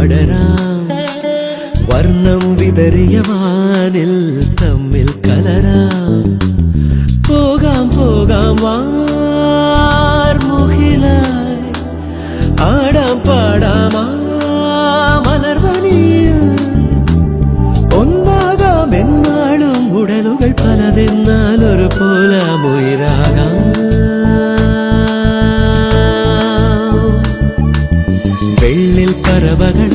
പടരാം വർണ്ണം വിതറിയ വാനിൽ തമ്മിൽ കലരാം പോകാം പോകാം വാർമുകിലായി ആടാം പാടാം മലർവനിയിൽ ഒന്നാകാം എന്നാളും ഉടലുകൾ പലതെന്നാൽ ഒരു പോലാമുയിരാകാം വെള്ളിൽ പറവകള